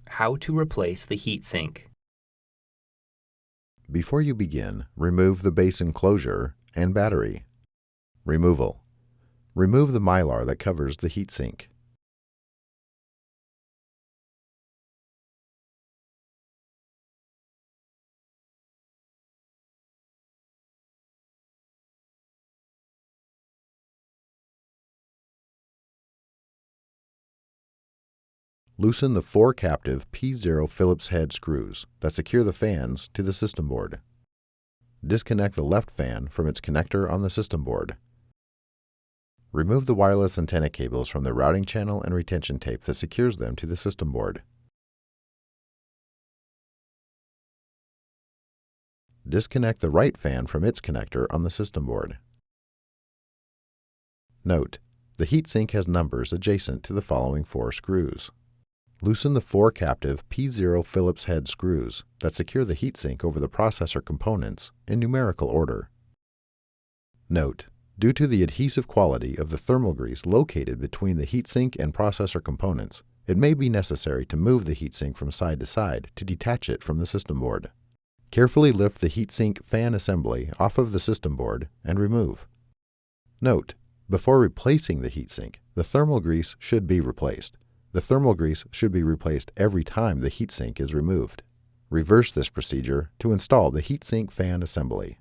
How to replace the heatsink. Before you begin, remove the base enclosure and battery. Removal. Remove the mylar that covers the heatsink. Loosen the 4 captive P0 Phillips head screws that secure the fans to the system board. Disconnect the left fan from its connector on the system board. Remove the wireless antenna cables from the routing channel and retention tape that secures them to the system board. Disconnect the right fan from its connector on the system board. Note: the heatsink has numbers adjacent to the following 4 screws. Loosen the 4 captive P0 Phillips head screws that secure the heatsink over the processor components in numerical order. Note: due to the adhesive quality of the thermal grease located between the heatsink and processor components, it may be necessary to move the heatsink from side to side to detach it from the system board. Carefully lift the heatsink fan assembly off of the system board and remove. Note: before replacing the heatsink, the thermal grease should be replaced. The thermal grease should be replaced every time the heatsink is removed. Reverse this procedure to install the heatsink fan assembly.